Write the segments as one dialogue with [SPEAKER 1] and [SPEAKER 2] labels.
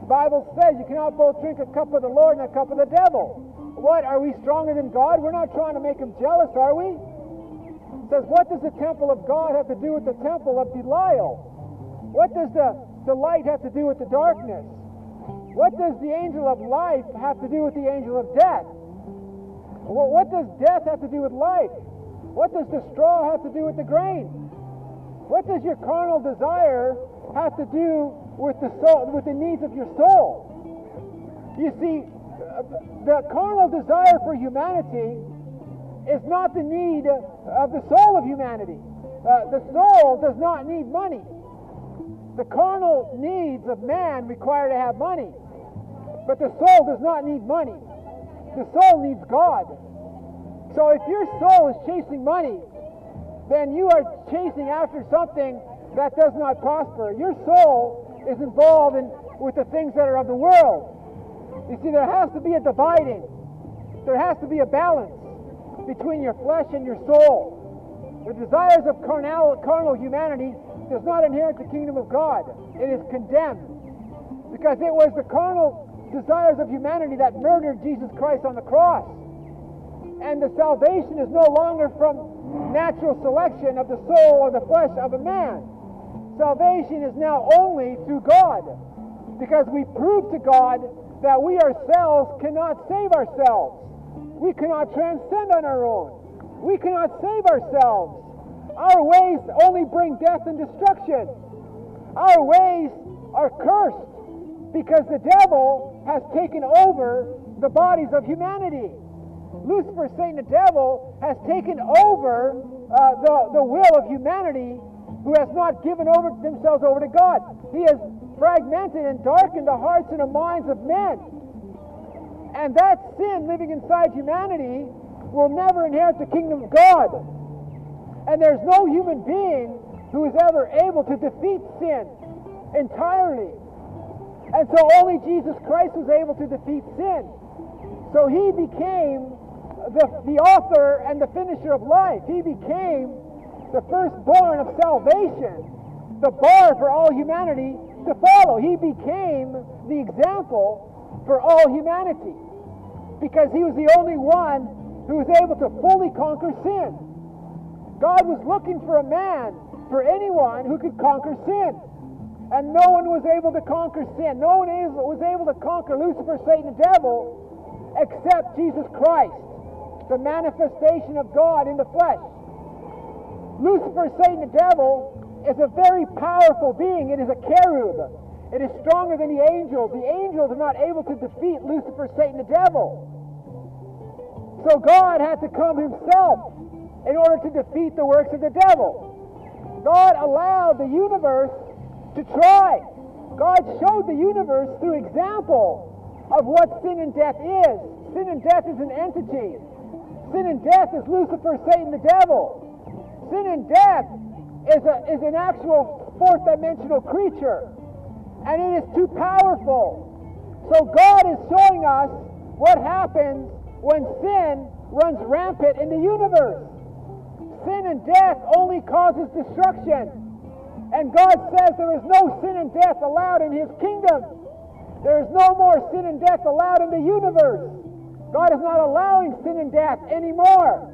[SPEAKER 1] The Bible says you cannot both drink a cup of the Lord and a cup of the devil. What, are we stronger than God? We're not trying to make him jealous, are we? It says, what does the temple of God have to do with the temple of Belial? What does the light have to do with the darkness? What does the angel of life have to do with the angel of death? What does death have to do with life? What does the straw have to do with the grain? What does your carnal desire have to do with the soul, with the needs of your soul? You see, the carnal desire for humanity is not the need of the soul of humanity. The soul does not need money. The carnal needs of man require to have money, but the soul does not need money. The soul needs God. So if your soul is chasing money, then you are chasing after something that does not prosper. Your soul is involved with the things that are of the world. You see, there has to be a dividing. There has to be a balance between your flesh and your soul. The desires of carnal humanity does not inherit the kingdom of God. It is condemned, because it was the carnal desires of humanity that murdered Jesus Christ on the cross. And the salvation is no longer from natural selection of the soul or the flesh of a man. Salvation is now only through God, because we prove to God that we ourselves cannot save ourselves. We cannot transcend on our own. We cannot save ourselves. Our ways only bring death and destruction. Our ways are cursed because the devil has taken over the bodies of humanity. Lucifer, Satan, the devil, has taken over the will of humanity, who has not given themselves over to God. He has fragmented and darkened the hearts and the minds of men. And that sin living inside humanity will never inherit the kingdom of God. And there's no human being who is ever able to defeat sin entirely. And so only Jesus Christ was able to defeat sin. So he became the author and the finisher of life. He became the firstborn of salvation, the bar for all humanity to follow. He became the example for all humanity, because he was the only one who was able to fully conquer sin. God was looking for a man, for anyone who could conquer sin. And no one was able to conquer sin. No one was able to conquer Lucifer, Satan, the devil, except Jesus Christ, the manifestation of God in the flesh. Lucifer, Satan, the devil, is a very powerful being. It is a cherub. It is stronger than the angels. The angels are not able to defeat Lucifer, Satan, the devil. So God had to come himself in order to defeat the works of the devil. God allowed the universe to try. God showed the universe through example of what sin and death is. Sin and death is an entity. Sin and death is Lucifer, Satan, the devil. Sin and death is an actual fourth-dimensional creature, and it is too powerful. So God is showing us what happens when sin runs rampant in the universe. Sin and death only causes destruction. And God says there is no sin and death allowed in his kingdom. There is no more sin and death allowed in the universe. God is not allowing sin and death anymore.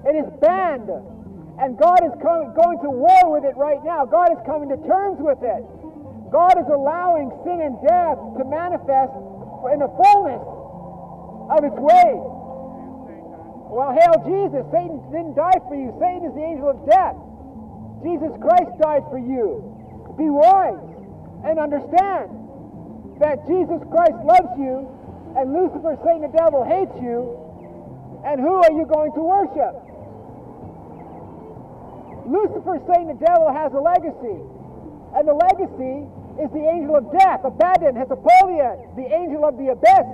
[SPEAKER 1] It is banned. And God is going to war with it right now. God is coming to terms with it. God is allowing sin and death to manifest in the fullness of its way. Well, hail Jesus. Satan didn't die for you. Satan is the angel of death. Jesus Christ died for you. Be wise and understand that Jesus Christ loves you, and Lucifer, Satan, the devil hates you. And who are you going to worship? Lucifer, Satan, the devil has a legacy. And the legacy is the angel of death, Abaddon, Hesapolion, the angel of the abyss.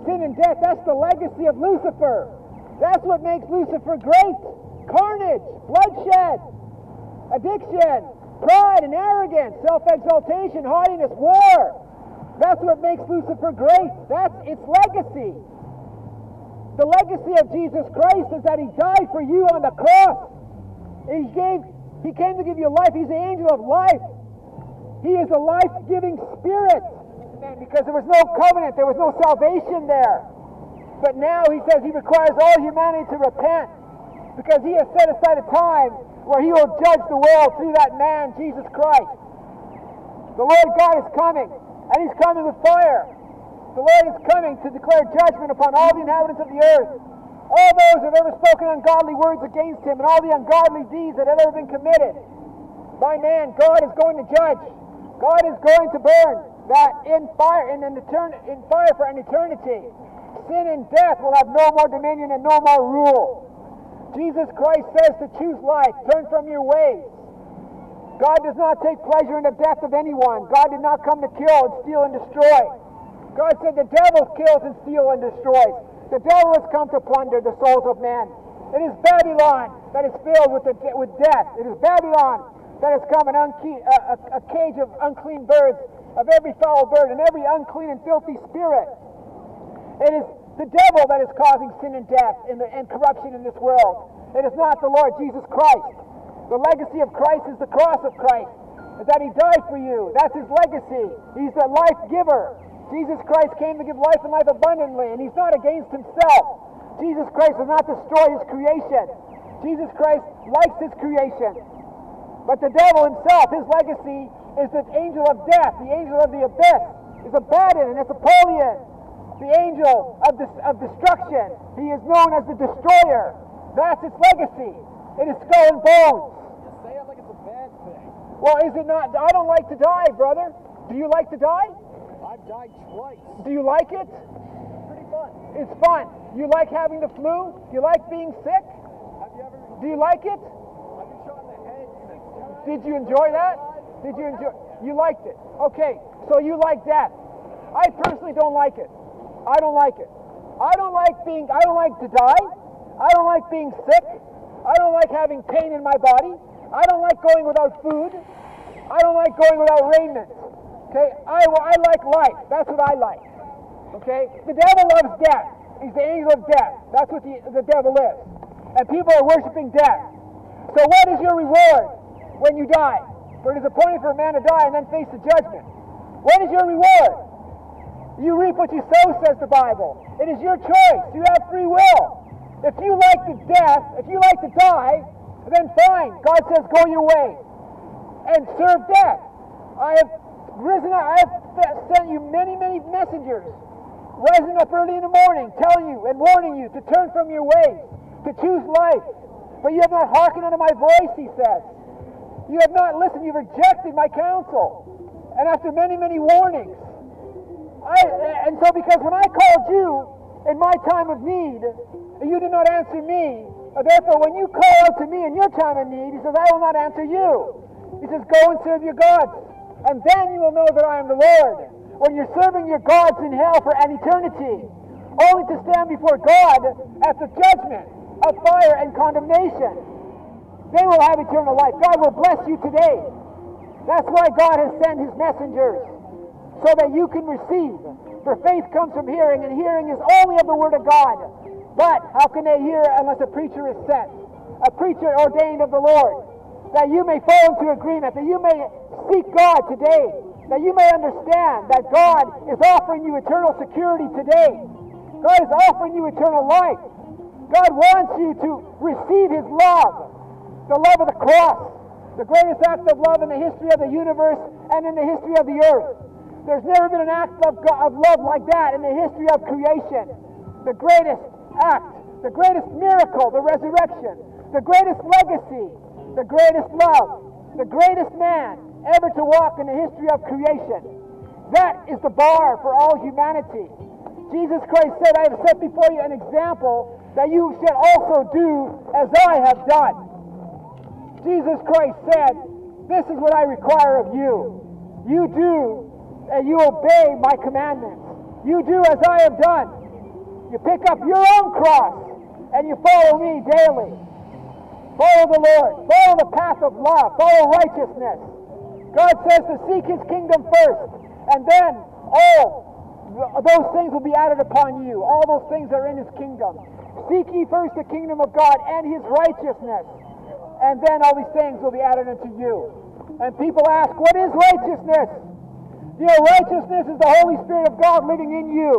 [SPEAKER 1] Sin and death, that's the legacy of Lucifer. That's what makes Lucifer great. Carnage, bloodshed, addiction, pride and arrogance, self-exaltation, haughtiness, war. That's what makes Lucifer great. That's its legacy. The legacy of Jesus Christ is that he died for you on the cross. He came to give you life. He's the angel of life. He is a life-giving spirit. Amen. Because there was no covenant, there was no salvation there. But now he says he requires all humanity to repent, because he has set aside a time where he will judge the world through that man, Jesus Christ. The Lord God is coming, and he's coming with fire. The Lord is coming to declare judgment upon all the inhabitants of the earth, all those who have ever spoken ungodly words against him, and all the ungodly deeds that have ever been committed by man. God is going to judge. God is going to burn that in fire for an eternity. Sin and death will have no more dominion and no more rule. Jesus Christ says to choose life, turn from your ways. God does not take pleasure in the death of anyone. God did not come to kill and steal and destroy. God said the devil kills and steals and destroys. The devil has come to plunder the souls of men. It is Babylon that is filled with death. It is Babylon that has come a cage of unclean birds, of every foul bird, and every unclean and filthy spirit. It is the devil that is causing sin and death and corruption in this world. It is not the Lord Jesus Christ. The legacy of Christ is the cross of Christ, that he died for you. That's his legacy. He's the life giver. Jesus Christ came to give life and life abundantly, and he's not against himself. Jesus Christ does not destroy his creation. Jesus Christ likes his creation. But the devil himself, his legacy is the angel of death, the angel of the abyss, is Abaddon, and it's Apollyon, the angel of destruction. He is known as the destroyer. That's its legacy. It is skull and bones.
[SPEAKER 2] You say it like it's a bad thing.
[SPEAKER 1] Well, is it not? I don't like to die, brother. Do you like to die?
[SPEAKER 2] I've died twice.
[SPEAKER 1] Do you like it?
[SPEAKER 2] Pretty fun.
[SPEAKER 1] It's fun. You like having the flu? You like being sick?
[SPEAKER 2] Have you ever...
[SPEAKER 1] Do you like it?
[SPEAKER 2] I've been shot in the head.
[SPEAKER 1] Did you enjoy that? Did you enjoy? You liked it. Okay, so you like death. I personally don't like it. I don't like it. I don't like to die. I don't like being sick. I don't like having pain in my body. I don't like going without food. I don't like going without raiment. Okay, I like life. That's what I like. Okay, the devil loves death. He's the angel of death. That's what the devil is. And people are worshiping death. So what is your reward when you die? For it is appointed for a man to die and then face the judgment. What is your reward? You reap what you sow, says the Bible. It is your choice. You have free will. If you like to death, if you like to die, then fine. God says go your way and serve death. I have sent you many, many messengers, rising up early in the morning, telling you and warning you to turn from your ways, to choose life. But you have not hearkened unto my voice, he says. You have not listened. You've rejected my counsel. And after many, many warnings, and so because when I called you in my time of need, you did not answer me. Therefore, when you call out to me in your time of need, he says, I will not answer you. He says, go and serve your gods. And then you will know that I am the Lord. When you're serving your gods in hell for an eternity, only to stand before God at the judgment of fire and condemnation, they will have eternal life. God will bless you today. That's why God has sent his messengers, so that you can receive. For faith comes from hearing, and hearing is only of the word of God. But how can they hear unless a preacher is sent? A preacher ordained of the Lord, that you may fall into agreement, that you may seek God today, that you may understand that God is offering you eternal security today. God is offering you eternal life. God wants you to receive his love, the love of the cross, the greatest act of love in the history of the universe and in the history of the earth. There's never been an act of love like that in the history of creation. The greatest act, the greatest miracle, the resurrection, the greatest legacy, the greatest love, the greatest man ever to walk in the history of creation. That is the bar for all humanity. Jesus Christ said, I have set before you an example that you should also do as I have done. Jesus Christ said, this is what I require of you. You do and you obey my commandments. You do as I have done. You pick up your own cross and you follow me daily. Follow the Lord. Follow the path of love. Follow righteousness. God says to seek his kingdom first, and then all those things will be added upon you. All those things are in his kingdom. Seek ye first the kingdom of God and his righteousness, and then all these things will be added unto you. And people ask, what is righteousness? You know, righteousness is the Holy Spirit of God living in you.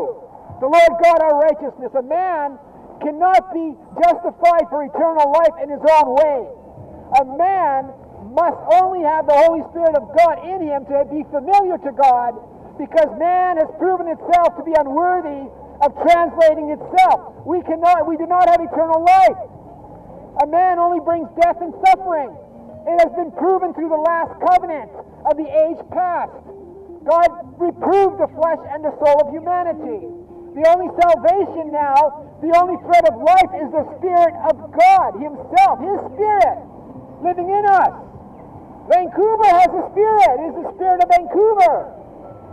[SPEAKER 1] The Lord God, our righteousness. A man cannot be justified for eternal life in his own way. A man must only have the Holy Spirit of God in him to be familiar to God, because man has proven itself to be unworthy of translating itself. We do not have eternal life. A man only brings death and suffering. It has been proven through the last covenant of the age past. God reproved the flesh and the soul of humanity. The only salvation now, the only thread of life is the Spirit of God Himself, His Spirit, living in us. Vancouver has a Spirit. It is the Spirit of Vancouver.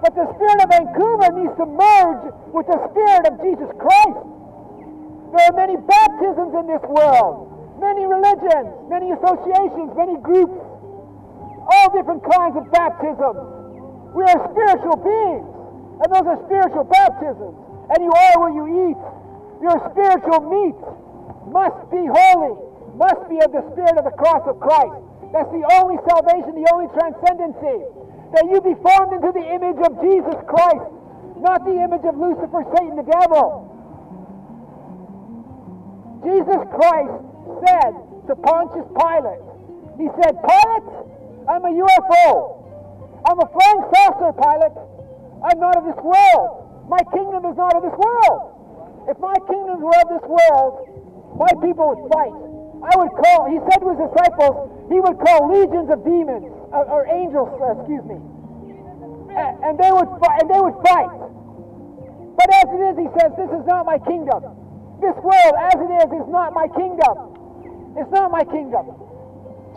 [SPEAKER 1] But the Spirit of Vancouver needs to merge with the Spirit of Jesus Christ. There are many baptisms in this world, many religions, many associations, many groups, all different kinds of baptisms. We are spiritual beings, and those are spiritual baptisms. And you are what you eat. Your spiritual meat must be holy, must be of the Spirit of the cross of Christ. That's the only salvation, the only transcendency. That you be formed into the image of Jesus Christ, not the image of Lucifer, Satan, the devil. Jesus Christ said to Pontius Pilate, He said, Pilate, I'm a UFO. I'm a flying saucer, Pilate. I'm not of this world. My kingdom is not of this world. If my kingdoms were of this world, my people would fight. He said to his disciples, he would call legions of demons, or angels, and they would fight. But as it is, he says, this is not my kingdom. This world, as it is not my kingdom. It's not my kingdom.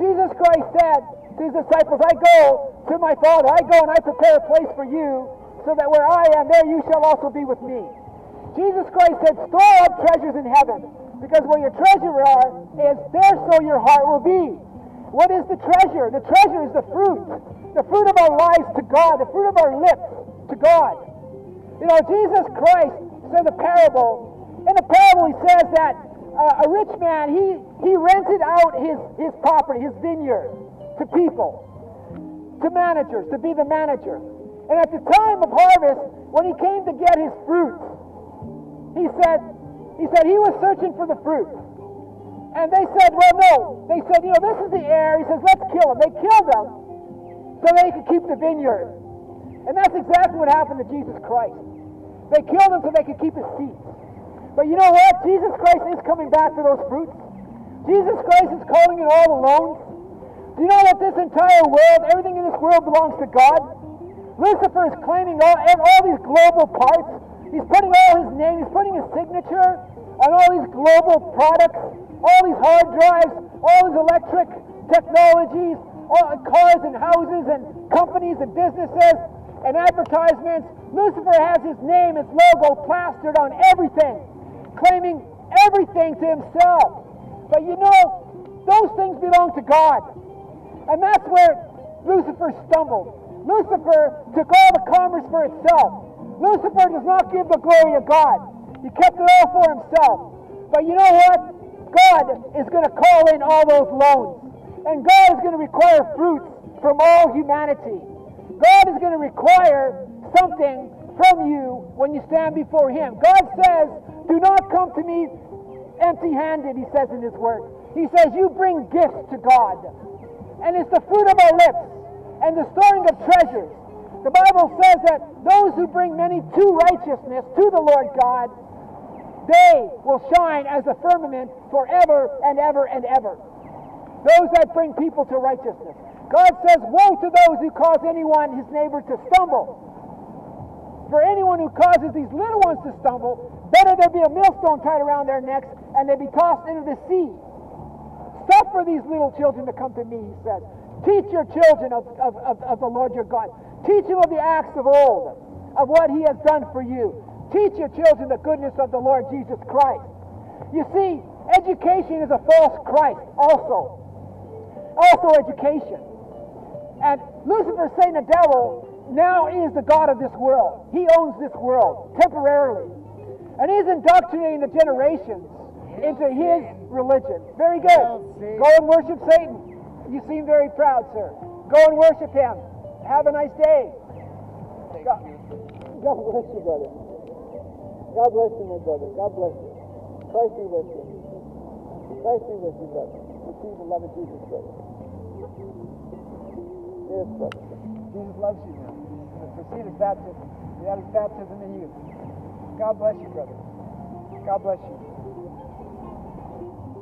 [SPEAKER 1] Jesus Christ said to his disciples, I go to my Father. I go and I prepare a place for you, so that where I am, there you shall also be with me. Jesus Christ said, store up treasures in heaven, because where your treasure is, there so your heart will be. What is the treasure? The treasure is the fruit of our lives to God, the fruit of our lips to God. You know, Jesus Christ said a parable. In the parable, he says that a rich man, he rented out his property, his vineyard, to people, to managers, to be the manager. And at the time of harvest, when he came to get his fruit, he said he was searching for the fruit. And they said, well, no. They said, this is the heir. He says, let's kill him. They killed him so they could keep the vineyard. And that's exactly what happened to Jesus Christ. They killed him so they could keep his seat. But you know what? Jesus Christ is coming back for those fruits. Jesus Christ is calling in all the loans. Do you know that this entire world, everything in this world belongs to God? Lucifer is claiming all these global parts. He's putting all his name, he's putting his signature on all these global products, all these hard drives, all these electric technologies, all cars and houses and companies and businesses and advertisements. Lucifer has his name, his logo plastered on everything, claiming everything to himself. But you know, those things belong to God. And that's where Lucifer stumbled. Lucifer took all the commerce for itself. Lucifer does not give the glory to God. He kept it all for himself. But you know what? God is going to call in all those loans. And God is going to require fruits from all humanity. God is going to require something from you when you stand before Him. God says, do not come to me empty-handed, He says in His Word. He says, you bring gifts to God. And it's the fruit of our lips and the storing of treasures. The Bible says that those who bring many to righteousness, to the Lord God, they will shine as a firmament forever and ever and ever. Those that bring people to righteousness. God says, woe to those who cause anyone, his neighbor, to stumble. For anyone who causes these little ones to stumble, better there be a millstone tied around their necks and they be tossed into the sea. Suffer these little children to come to me, He says. Teach your children of the Lord your God. Teach them of the acts of old, of what He has done for you. Teach your children the goodness of the Lord Jesus Christ. You see, education is a false Christ also. Also education. And Lucifer, Satan, the devil, now is the God of this world. He owns this world temporarily. And he's indoctrinating the generations into his religion. Very good. Go and worship Satan. You seem very proud, sir. Go and worship him. Have a nice day. God bless you, brother. God bless you, my brother. God bless you. Christ be with you. Christ be with you, brother. Receive the love of Jesus, brother. Yes, brother. Jesus loves you now. Receive his baptism. You had his baptism in you. God bless you, brother. God bless you.